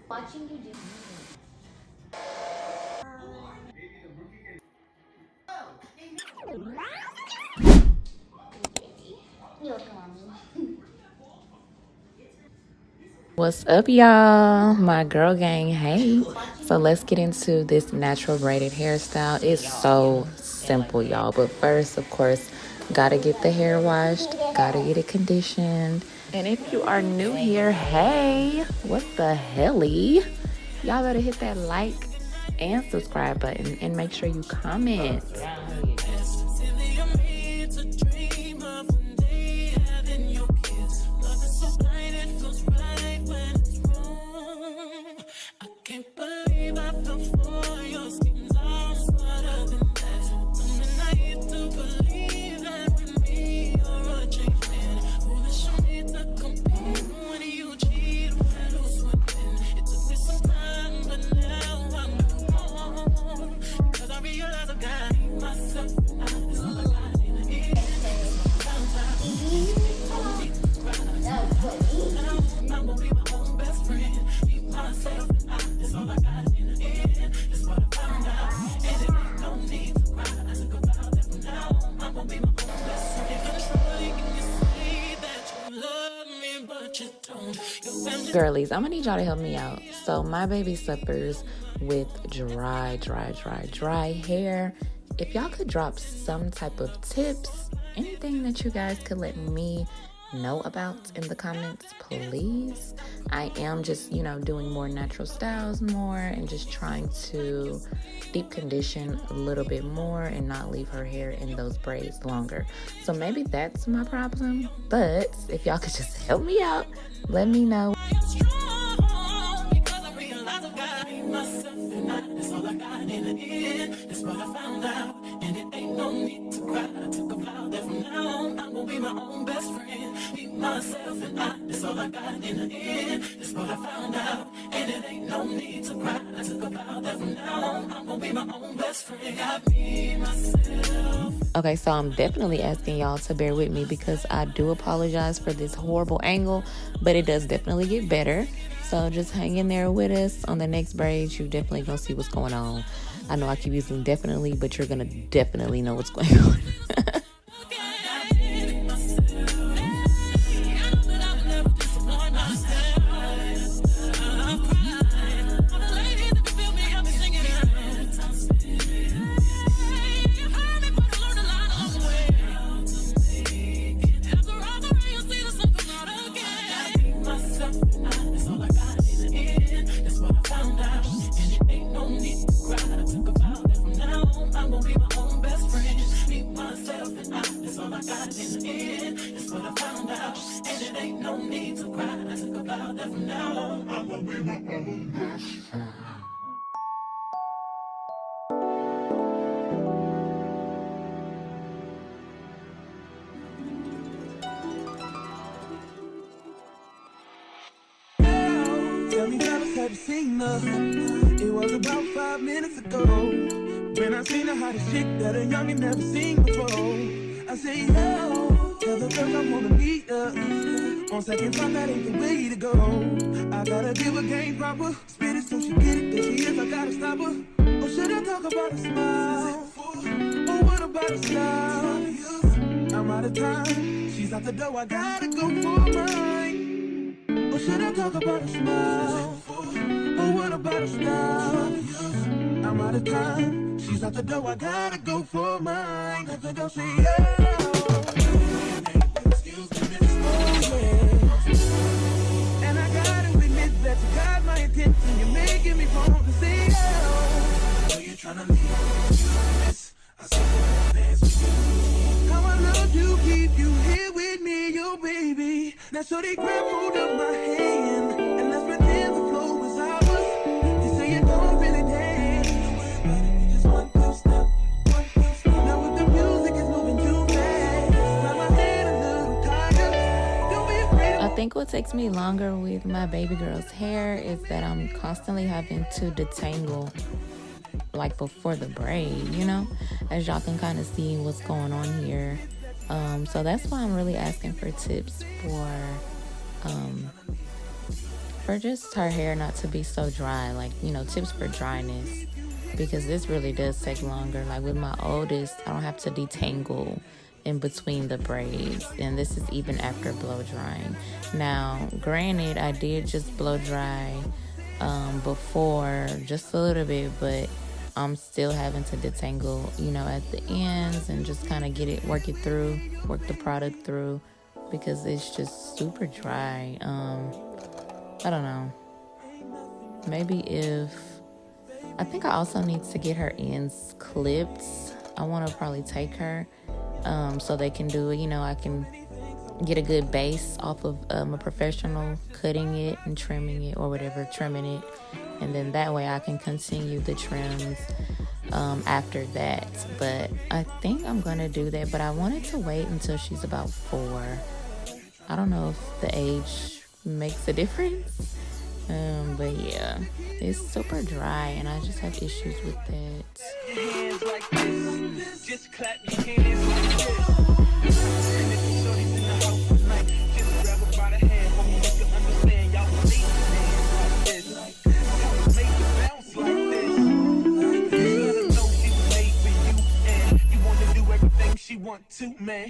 Watching you do. You're coming. What's up, y'all? My girl gang, hey. So let's get into this natural braided hairstyle. It's so simple, y'all. But first, of course, gotta get the hair washed, gotta get it conditioned. And if you are new here, hey, what the helly? Y'all better hit that like and subscribe button and make sure you comment. Girlies, I'm gonna need y'all to help me out. So my baby suffers with dry hair. If y'all could drop some type of tips, anything that you guys could let me know about in the comments, please. I am just, doing more natural styles more and just trying to deep condition a little bit more and not leave her hair in those braids longer. So maybe that's my problem, but if y'all could just help me out, let me know. Okay, so I'm definitely asking y'all to bear with me because I do apologize for this horrible angle, but it does definitely get better. So just hang in there with us. On the next braids, you definitely gonna see what's going on. I know I keep using definitely, but you're gonna definitely know what's going on. Tell me how to seen her. It was about 5 minutes ago when I seen a hottest chick that a youngin' never seen before. I say, yo, tell the girls I wanna meet her. On second thought, that ain't the way to go. I gotta give her game proper. Spit it so she get it. There she is, I gotta stop her. Or should I talk about a smile? Or what about a style? I'm out of time. She's out the door, I gotta go for mine. Or should I talk about a smile? Or what about a style? I'm out of time. She's out the door, I gotta go for mine. Let the girl say, excuse me, miss. Oh, yeah. And I gotta admit that you got my attention. You're making me want to say, oh. So you're trying to leave, you miss. I saw you dance with you. How I love to keep you here with me, yo, baby. Now so they grab hold of my hand and let's pretend the flow was ours. You say you don't really dance. Just one, two step, one, two step. Now with the music is moving too fast. Got my head a little tired. Don't be afraid. I think what takes me longer with my baby girl's hair is that I'm constantly having to detangle like before the braid, as y'all can kind of see what's going on here. So that's why I'm really asking for tips for for just her hair not to be so dry, like, you know, tips for dryness, because this really does take longer. Like with my oldest, I don't have to detangle in between the braids, and this is even after blow drying. Now granted, I did just blow dry before, just a little bit, but I'm still having to detangle, you know, at the ends and just kind of work the product through, because it's just super dry. I don't know, maybe I think I also need to get her ends clipped. I want to probably take her so they can do, you know, I can get a good base off of a professional cutting it and trimming it or whatever, trimming it, and then that way I can continue the trims after that. But I think I'm gonna do that, but I wanted to wait until she's about 4. I don't know if the age makes a difference, but yeah, it's super dry and I just have issues with that. Hands like this. Just clap your hands like this. And if the shorty's in the house tonight, just grab her by the hand, hope you can understand. Y'all make it dance like this. Y'all make it bounce like this. You gotta know she was made for you, and you wanna do everything she want to, man.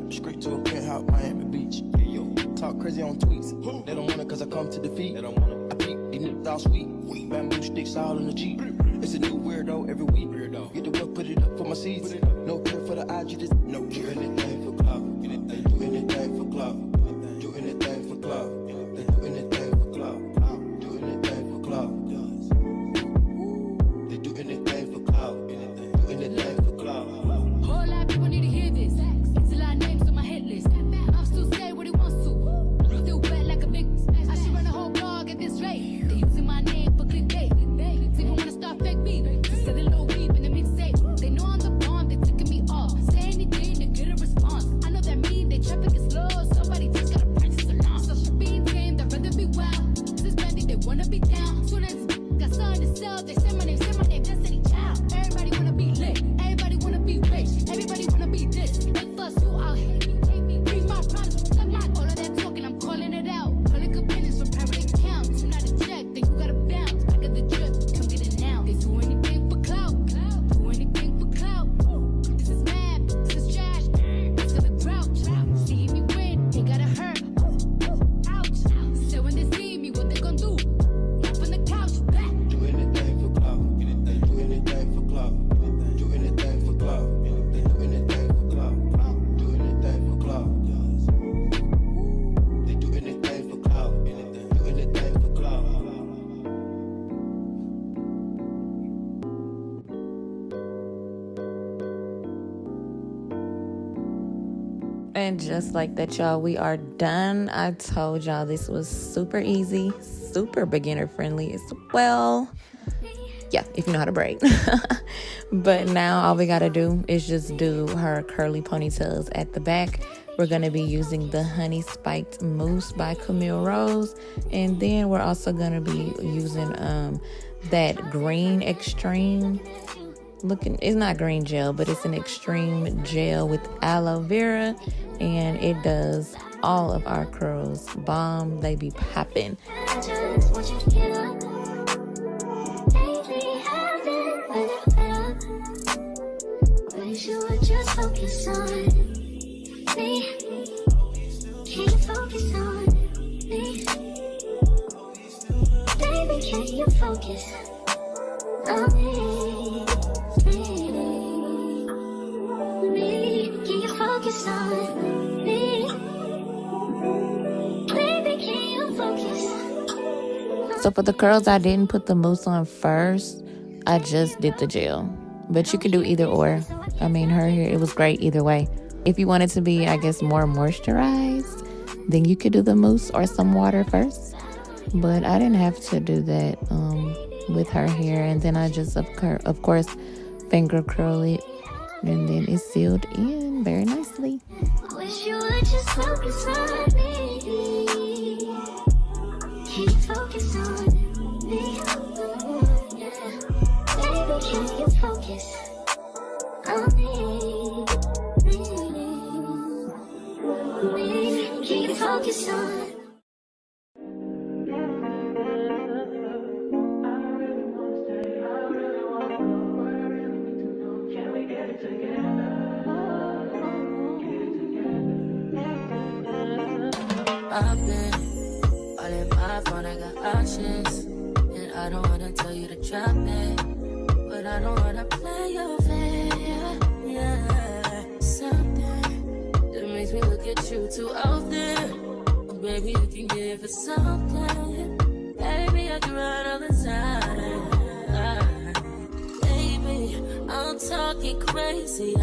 Straight to a penthouse, Miami Beach. Hey, yo, talk crazy on tweets. They don't want it cause I come to defeat. They don't want it. I peek, these niggas all sweet. Bamboo sticks all in the Jeep. It's a new weirdo every week. Get the work, put it up for my seeds. No care for the IG, just no care. Anything for clout. They do anything for clout. Do anything for clout. They do anything for clout. Do anything for clout. They do anything for clout. Do anything for clout. Whole lot of people need to hear this. It's a lot of names on my hit list. I'll still say what he wants to. Still wet like a big. I should run a whole blog at this rate. They using my name for clickbait. They even wanna start fake beef. Just sell a little weed in the mixtape. They know I'm the bomb. They ticking me off. Say anything to get a response. I know that mean they traffic is slow. Somebody just gotta practice along. So she being tame. They'd rather be wild. This is bandit. They wanna be down. Soon as got something to sell, they say my name. Destiny Child. Everybody wanna be lit. Everybody wanna be rich. Everybody wanna be this. They fuss you out. Hate me. Read my promise. All of that talking, I'm calling it out. Public opinions from private accounts. You not a check, then you gotta bounce. Back of the drip, come get it now. They do anything for clout. Do anything for clout. This is mad. This is trash. This is the grouch. See me win, they gotta hurt. Ouch. So when they see me, what they gon' do? Up on the couch, back. Do anything for clout. They do anything for clout. Do anything for clout. They do anything for clout. Do anything for clout. They do anything for clout. Do anything for clout. And just like that, y'all, we are done. I told y'all this was super easy, super beginner friendly as well. Yeah, if you know how to braid. But now all we gotta do is just do her curly ponytails at the back. We're gonna be using the Honey Spiked Mousse by Camille Rose, and then we're also gonna be using that green extreme looking, it's not green gel, but it's an extreme gel with aloe vera, and it does all of our curls. Bomb, they be popping. I just want you to get up. Lately I've been a little fed up. Wish you would just focus on me. Can you focus on me? Baby, can you focus on me? Can you focus on me? Baby, can you focus? So for the curls, I didn't put the mousse on first. I just did the gel. But you could do either or. I mean, her hair, it was great either way. If you wanted to be, I guess, more moisturized, then you could do the mousse or some water first. But I didn't have to do that with her hair. And then I just, of course, finger curl it. And then it's sealed in very nicely. Wish you would just focus on me. Can you focus on me? I've been all in my phone, I got options. And I don't wanna tell you to drop it, but I don't wanna play your fair. Yeah, something that makes me look at you too often. Oh, baby, you can give it something. Baby, I can run all the time. Baby, I'm talking crazy.